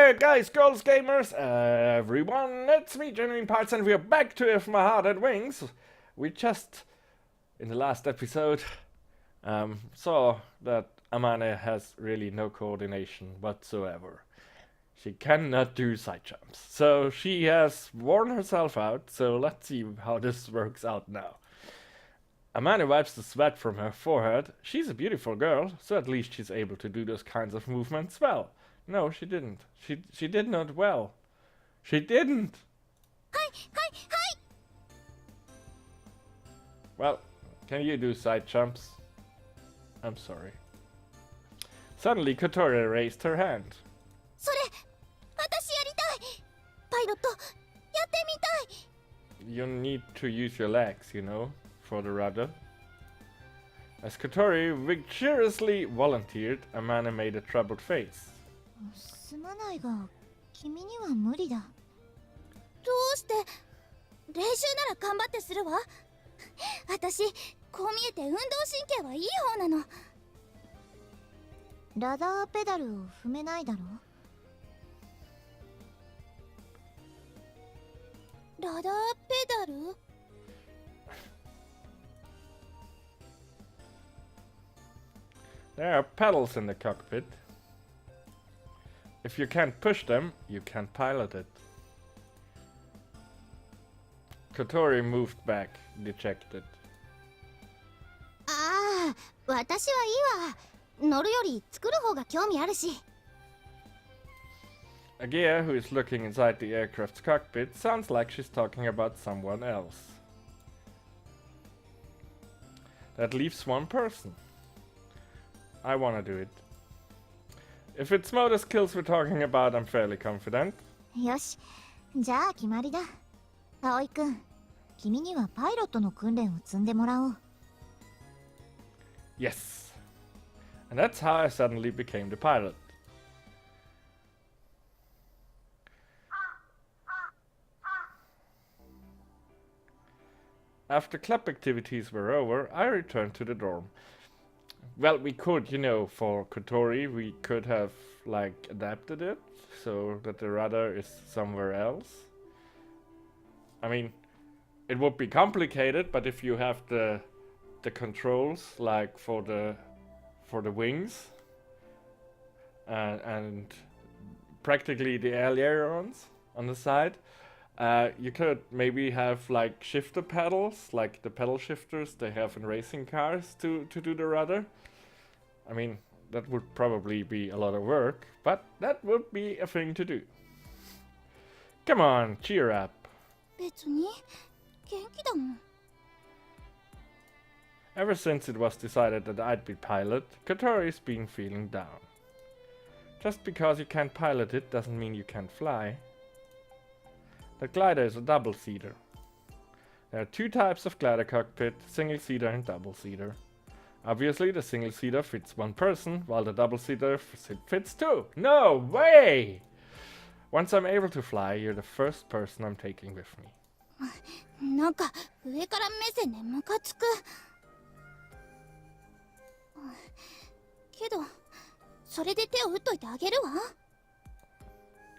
there, guys, girls, gamers, everyone, it's me, GenuineParts, and we're back to If My Heart Had Wings. We just, in the last episode, saw that Amane has really no coordination whatsoever. She cannot do side jumps, so she has worn herself out, so let's see how this works out now. Amane wipes the sweat from her forehead. She's a beautiful girl, so at least she's able to do those kinds of movements well. No, she didn't. She did not well. She didn't! Hi! Well, can you do side jumps? I'm sorry. Suddenly, Kotori raised her hand. それ、私やりたい。パイロット、やってみたい。 You need to use your legs, you know, for the rudder. As Kotori vigorously volunteered, Amane made a troubled face. すまないが、君には無理だ。どうして？練習なら頑張ってするわ。私、こう見えて運動神経はいい方なの。ラダーペダルを踏めないだろ？ラダーペダル？ There are pedals in the cockpit. If you can't push them, you can't pilot it. Kotori moved back, dejected. ああ、私はいいわ。乗るより作る方が興味あるし。Agia, who is looking inside the aircraft's cockpit, sounds like she's talking about someone else. That leaves one person. I wanna do it. If it's motor skills we're talking about, I'm fairly confident. よし、じゃあ決まりだ。葵くん、君にはパイロットの訓練を積んでもらおう。Yes. And that's how I suddenly became the pilot. After club activities were over, I returned to the dorm. Well, we could, you know, for Kotori, we could have, like, adapted it so that the rudder is somewhere else. I mean, it would be complicated, but if you have the controls, like, for the wings, and practically the ailerons on the side, you could maybe have, like, shifter pedals, like the pedal shifters they have in racing cars to do the rudder. I mean, that would probably be a lot of work, but that would be a thing to do. Come on, cheer up. 別に元気だもん。 Ever since it was decided that I'd be pilot, Kotori's been feeling down. Just because you can't pilot it doesn't mean you can't fly. The glider is a double-seater. There are two types of glider cockpit, single-seater and double-seater. Obviously, the single-seater fits one person, while the double-seater fits two. No way! Once I'm able to fly, you're the first person I'm taking with me. なんか上から目線でムカつく。けど、それで手を打っといてあげるわ。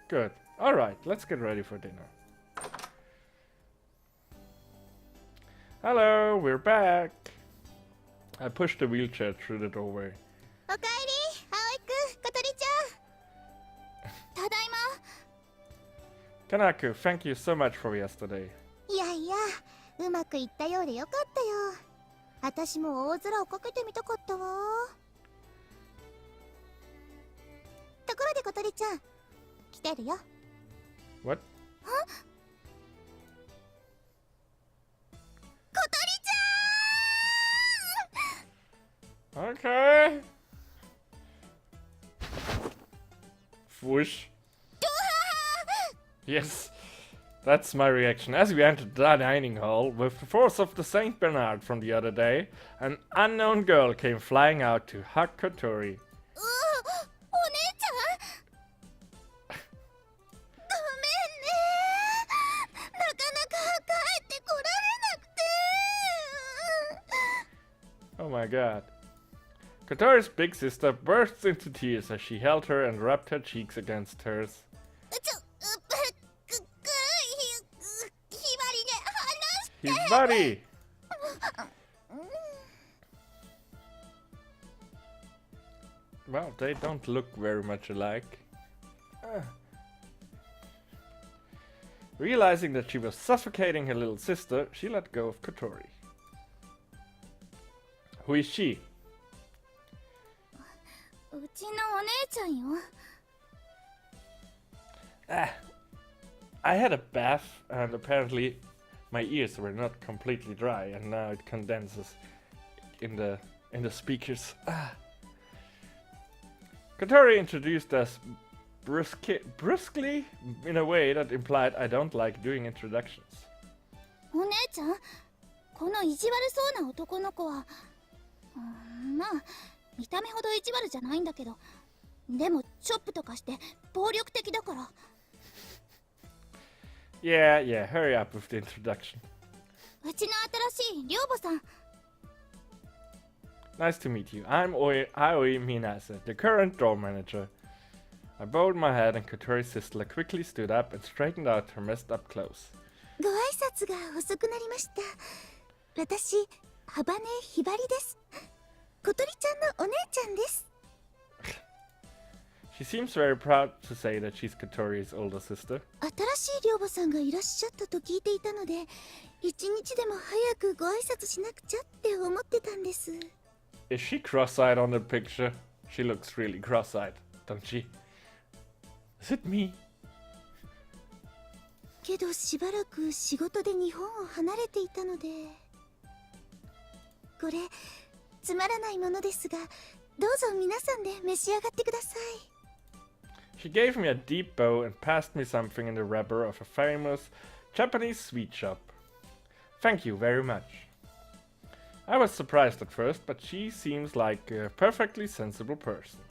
Good. Alright, let's get ready for dinner. Hello, we're back. I pushed the wheelchair through the doorway. おかえり、葵くん、小鳥ちゃん。ただいま。 Kanaku, thank you so much for yesterday. いやいや、うまくいったようでよかったよ。私も大空をかけてみたかったわ。ところで小鳥ちゃん、来てるよ。What? 小鳥ちゃん Okay. Whoosh. Yes, that's my reaction. As we entered the dining hall, with the force of the Saint Bernard from the other day, an unknown girl came flying out to hug Kotori. お姉ちゃんごめんね。なかなか帰ってこられなくて。 Oh my god. Kotori's big sister bursts into tears as she held her and rubbed her cheeks against hers. His body! Well, they don't look very much alike. Realizing that she was suffocating her little sister, she let go of Kotori. Who is she? うちのお姉ちゃんよ。 I had a bath and apparently my ears were not completely dry and now it condenses in the speakers. Kotori introduced us brusquely in a way that implied I don't like doing introductions. お姉ちゃん、この意地悪そうな男の子は、まあ見た目ほど意地悪じゃないんだけど、でもチョップとかして暴力的だから。Yeah, hurry up with the introduction. うちの新しい寮母さん。 Nice to meet you. I'm Aoi Minase, the current door manager. I bowed my head and Kotori's sister quickly stood up and straightened out her messed up clothes. ご挨拶が遅くなりました。私、ハバネひばりです。小鳥ちゃんのお姉ちゃんです。 She seems very proud to say that she's Kotori's older sister. 新しい寮母さんがいらっしゃったと聞いていたので、一日でも早くご挨拶しなくちゃって思ってたんです。 Is she cross-eyed on the picture? She looks really cross-eyed, don't she? Is it me? けどしばらく仕事で日本を離れていたので。これつまらないものですが、どうぞ皆さんで召し上がってください。 She gave me a deep bow and passed me something in the wrapper of a famous Japanese sweet shop. Thank you very much. I was surprised at first, but she seems like a perfectly sensible person.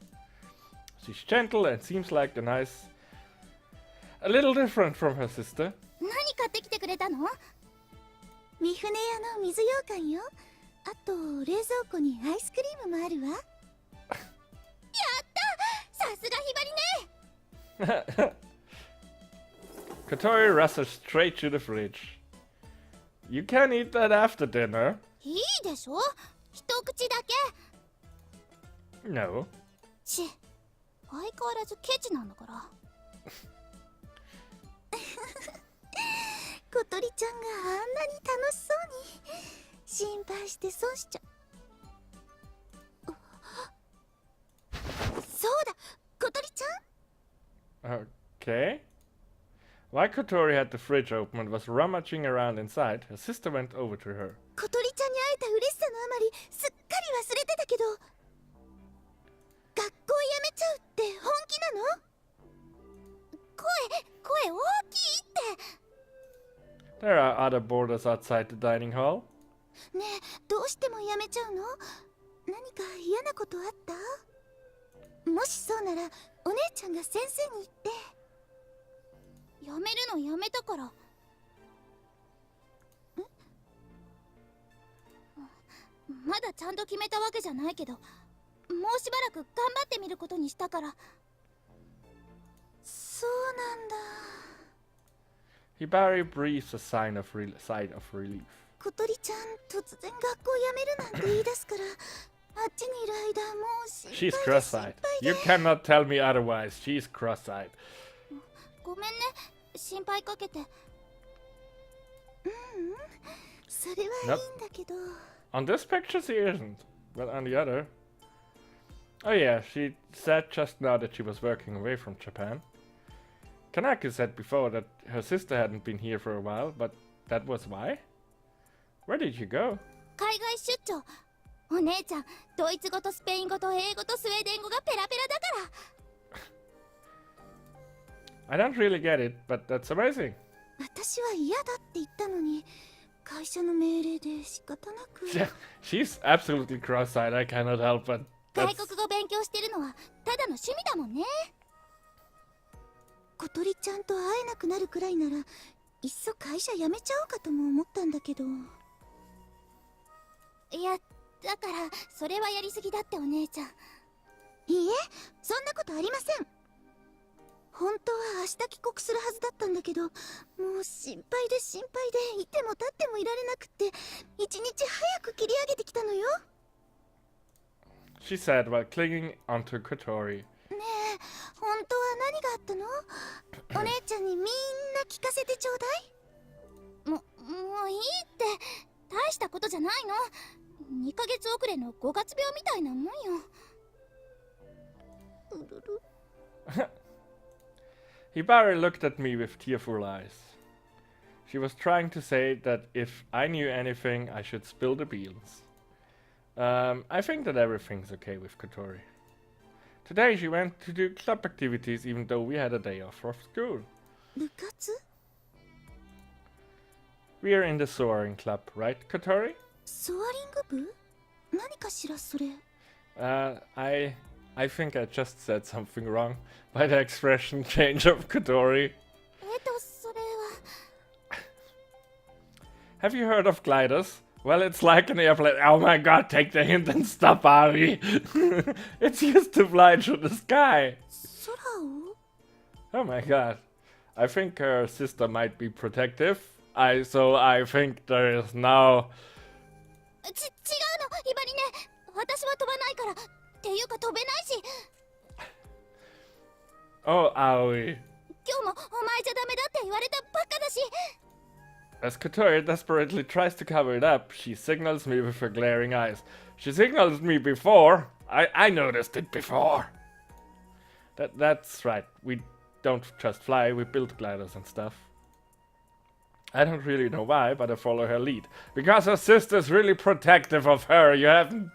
She's gentle and seems like a little different from her sister. 何買ってきてくれたの？三船屋の水羊羹よ。あと冷蔵庫にアイスクリームもあるわ。やった！さすがひばりね。 Kotori rushes straight to the fridge. You can eat that after dinner. いいでしょ？一口だけ。 No. 相変わらずケチなんだから。小鳥ちゃんがあんなに楽しそうに。心配して損しちゃ。そうだ、小鳥ちゃん。 Okay. While Kotori had the fridge open and was rummaging around inside, her sister went over to her. 小鳥ちゃんに会えた嬉しさのあまりすっかり忘れてたけど、学校辞めちゃうって本気なの？声大きいって。 There are other boarders outside the dining hall. ねえ、どうしても辞めちゃうの？何か嫌なことあった？もしそうならお姉ちゃんが先生に言って。辞めるのやめたから。まだちゃんと決めたわけじゃないけど、もうしばらく頑張ってみることにしたから。そうなんだ。 Hibari breathes a sigh of relief. 小鳥ちゃん、突然学校辞めるなんて言い出すから、あっちにいる間もう心配 She's で心 cross-eyed. 配で。 You cannot tell me otherwise. She's cross-eyed. ごめんね、心配かけて。それはいいんだけど。 On this picture she isn't, but on the other... Oh yeah, she said just now that she was working away from Japan. Kanaki said before that her sister hadn't been here for a while, but that was why? Where did you go? 海外出張。お姉ちゃん、ドイツ語とスペイン語と英語とスウェーデン語がペラペラだから。 I don't really get it, but that's amazing. 私は嫌だって言ったのに、会社の命令で仕方なく。She's absolutely cross-eyed, I cannot help but... 外国語勉強してるのはただの趣味だもんね。小鳥ちゃんと会えなくなるくらいなら、いっそ会社辞めちゃおうかとも思ったんだけど。いや、だからそれはやりすぎだってお姉ちゃん。いいえ、そんなことありません。本当は明日帰国するはずだったんだけど、もう心配で心配でいても立ってもいられなくって一日早く切り上げてきたのよ。 She said while clinging onto Kotori. ねえ、本当は何があったの？お姉ちゃんにみんな聞かせてちょうだい。もういいって、大したことじゃないの。2ヶ月遅れの5月病みたいなもんよ。うるる。Hibari looked at me with tearful eyes. She was trying to say that if I knew anything, I should spill the beans. I think that everything's okay with Kotori. Today she went to do club activities even though we had a day off from school. 部活？ We're in the Soaring Club, right, Kotori? ソアリング部？何かしらそれ。I think I just said something wrong by the expression change of Kotori. それは。 Have you heard of gliders? Well, it's like an airplane. Oh my god, take the hint and stop, Ari. It's used to fly through the sky. 空を？ Oh my god. I think her sister might be protective. So I think there is now... 違うの、ひばりね。私は飛ばないから。っていうか飛べないし。 Oh, Aoi. 今日もお前じゃダメだって言われたばっかだし。 As Kotori desperately tries to cover it up, she signals me with her glaring eyes. She signaled me before. I noticed it before. That's right. We don't just fly, we build gliders and stuff. I don't really know why, but I follow her lead. Because her sister's really protective of her. You haven't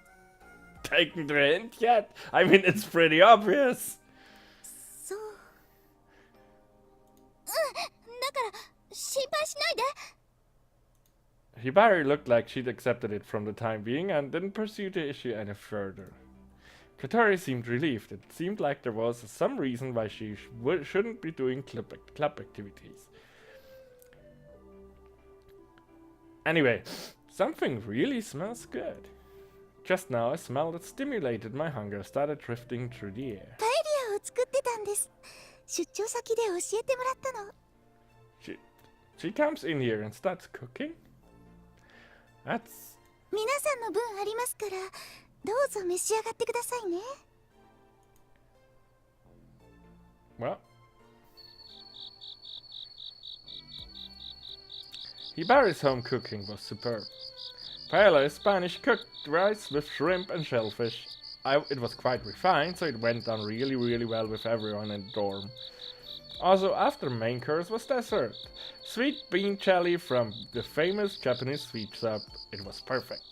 taken the hint yet? I mean, it's pretty obvious. そう。だから心配しないで。 Hibari looked like she'd accepted it from the time being and didn't pursue the issue any further. Kotori seemed relieved. It seemed like there was some reason why she shouldn't be doing club activities. Anyway, something really smells good. Just now a smell that stimulated my hunger started drifting through the air. パエリアを作ってたんです。出張先で教えてもらったの。 She comes in here and starts cooking? That's... 皆さんの分ありますから、どうぞ召し上がってくださいね。 well... Hibari's home cooking was superb. Paella is Spanish cooked rice with shrimp and shellfish. It was quite refined, so it went down really well with everyone in the dorm. Also, after the main course was dessert. Sweet bean jelly from the famous Japanese sweet shop. It was perfect.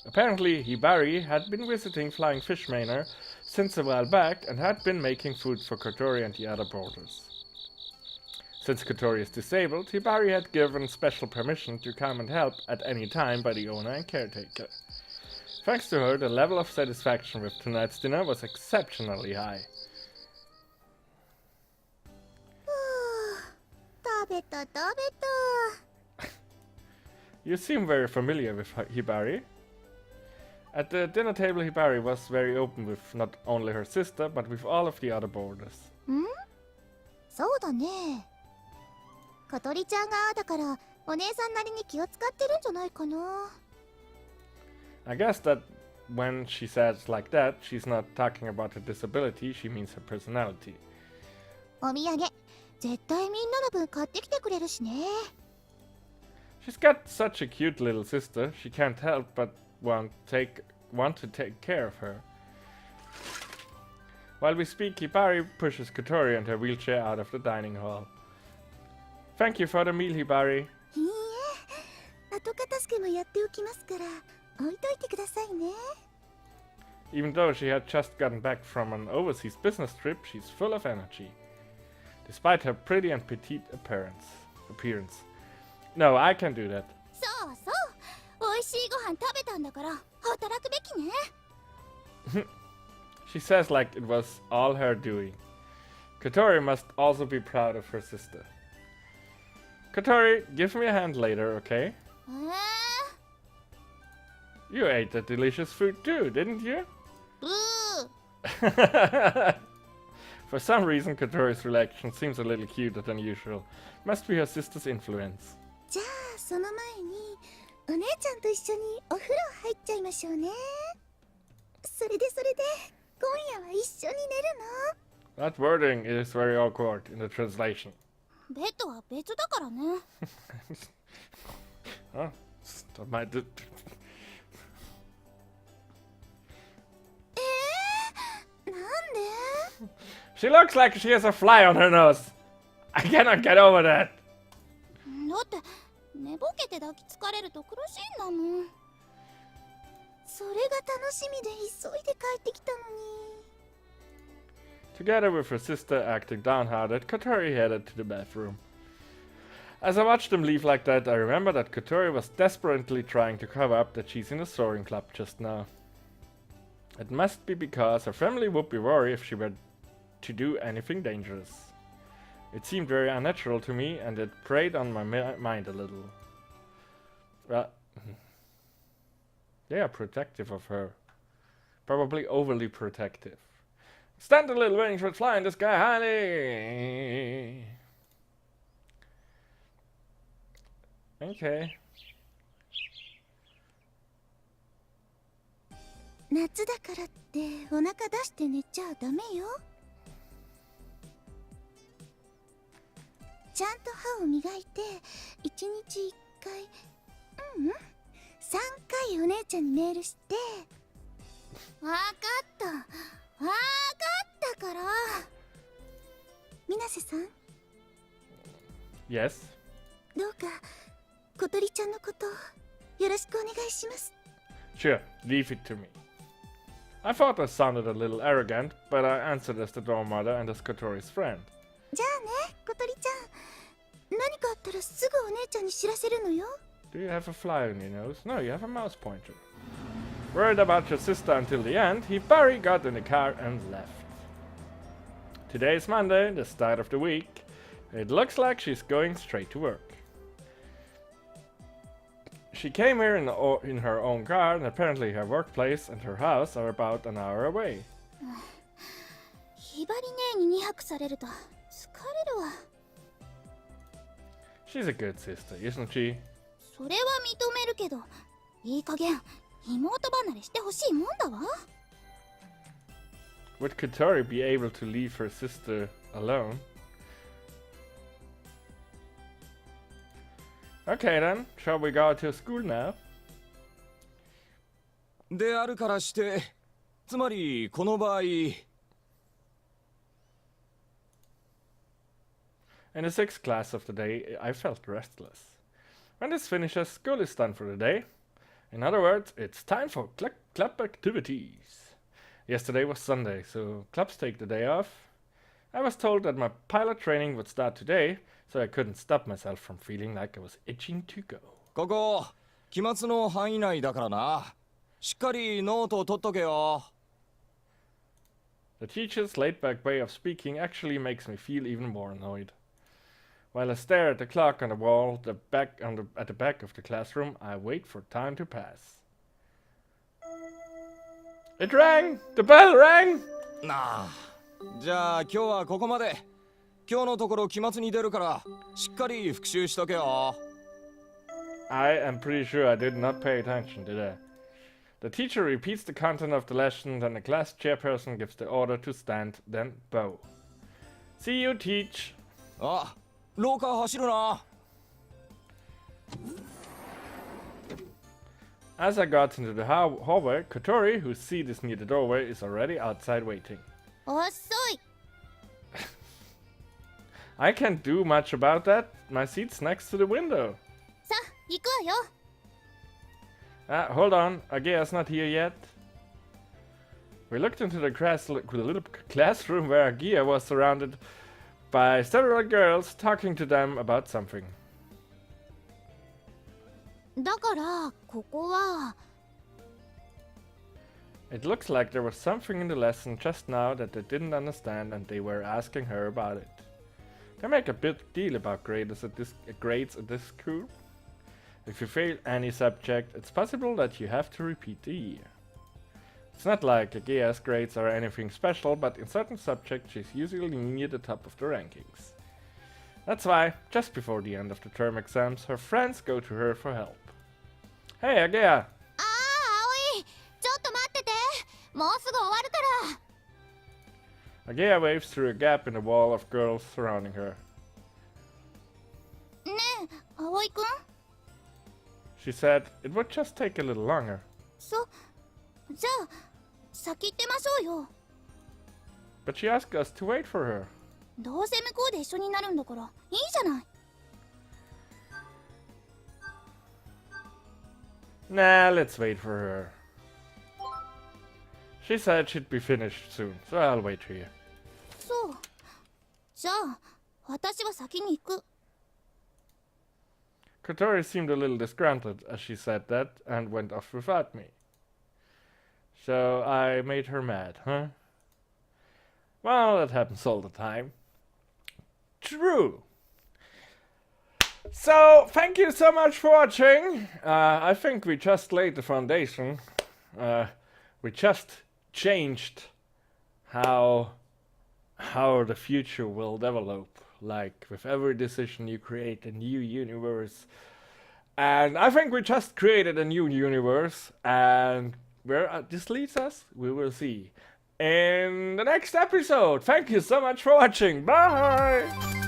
Apparently, Hibari had been visiting Flying Fish Manor since a while back and had been making food for Kotori and the other boarders. Since Kotori is disabled, Hibari had given special permission to come and help at any time by the owner and caretaker. Thanks to her, the level of satisfaction with tonight's dinner was exceptionally high. 食べた。 You seem very familiar with Hibari. At the dinner table, Hibari was very open with not only her sister, but with all of the other boarders. ん？そうだね。小鳥ちゃんがだからお姉さんなりに気を使ってるんじゃないかな。 I guess that when she says like that, she's not talking about her disability, she means her personality. お土産絶対みんなの分買ってきてくれるしね。 She's got such a cute little sister, she can't help but want to take care of her. While we speak, Hibari pushes Kotori and her wheelchair out of the dining hall. Thank you for the meal, Hibari. いいえ、後片付けもやっておきますから置いといてくださいね。 Even though she had just gotten back from an overseas business trip, she's full of energy. Despite her pretty and petite appearance. No, I can do that. そうそう、美味しいご飯食べたんだから働くべきね。 She says like it was all her doing. Kotori must also be proud of her sister. Kotori, give me a hand later, okay? You ate the delicious food too, didn't you? ブー。For some reason, Kotori's reaction seems a little cuter than usual. Must be her sister's influence. じゃあその前にお姉ちゃんと一緒にお風呂入っちゃいましょうね。それで今夜は一緒に寝るの？ That wording is very awkward in the translation. ベッドは別だからね。Oh, that might do. She looks like she has a fly on her nose. I cannot get over that. だって寝ぼけて抱きつかれると苦しいんだもん。それが楽しみで急いで帰ってきたのに。Together with her sister acting downhearted, Kotori headed to the bathroom. As I watched them leave like that, I remember that Kotori was desperately trying to cover up that she's in the Soaring Club just now. It must be because her family would be worried if she were to do anything dangerous. It seemed very unnatural to me, and it preyed on my mind a little. They are protective of her. Probably overly protective. Stand the little wings would fly in the sky highly. Okay. 夏だからってお腹出して寝ちゃダメよ。ちゃんと歯を磨いて1日1回3回お姉ちゃんにメールして。わかったから。水瀬さん。 Yes. どうか小鳥ちゃんのことよろしくお願いします。 Sure, leave it to me. I thought I sounded a little arrogant, but I answered as the dorm mother and as Kotori's friend. じゃあね、小鳥ちゃん。何かあったらすぐお姉ちゃんに知らせるのよ。 Do you have a fly on your nose? No, you have a mouse pointer. Worried about your sister until the end, Barry got in the car and left. Today is Monday, the start of the week. It looks like she's going straight to work. She came here in her own car, and apparently her workplace and her house are about an hour away. ひばり姉に2泊されると疲れるわ。 She's a good sister, isn't she? それは認めるけど、いい加減妹離れしてほしいもんだわ。 Would Kotori be able to leave her sister alone? Okay then, shall we go to school now? であるからして、つまりこの場合。In the sixth class of the day, I felt restless. When this finishes, school is done for the day. In other words, it's time for club activities. Yesterday was Sunday, so clubs take the day off. I was told that my pilot training would start today, so I couldn't stop myself from feeling like I was itching to go. ここ、期末の範囲内だからな。しっかりノートを取っとけよ。The teacher's laid-back way of speaking actually makes me feel even more annoyed. While I stare at the clock on the wall at the back of the classroom, I wait for time to pass. It rang! The bell rang! なあ、じゃあ今日はここまで。今日のところ期末に出るからしっかり復習しとけよ。I am pretty sure I did not pay attention, did I? The teacher repeats the content of the lesson, then the class chairperson gives the order to stand, then bow. See you, teach. あ、廊下走るな。As I got into the hallway, Kotori, whose seat is near the doorway, is already outside waiting. 遅い。 I can't do much about that. My seat's next to the window. さあ、行くわよ。Hold on. Agea's not here yet. We looked into the little classroom where Agea was surrounded by several girls talking to them about something. だからここは。 It looks like there was something in the lesson just now that they didn't understand, and they were asking her about it. They make a big deal about grades at this school. If you fail any subject, it's possible that you have to repeat the year. It's not like Agea's grades are anything special, but in certain subjects she's usually near the top of the rankings. That's why, just before the end of the term exams, her friends go to her for help. Hey, Agea! ああ、葵、ちょっと待ってて。もうすぐ終わるから。 Agea waves through a gap in the wall of girls surrounding her. ねえ、葵くん She said it would just take a little longer. じゃあ、先行ってましょうよ。 But she asked us to wait for her. どうせ向こうで一緒になるんだから、いいじゃない。 Nah, let's wait for her. She said she'd be finished soon, so I'll wait here. そう。じゃあ、私は先に行く。 Kotori seemed a little disgruntled as she said that and went off without me. So I made her mad, huh? Well, that happens all the time. True. So, thank you so much for watching. I think we just laid the foundation. We just changed how the future will develop. Like, with every decision you create a new universe. And I think we just created a new universe. And where this leads us, we will see in the next episode. Thank you so much for watching. Bye!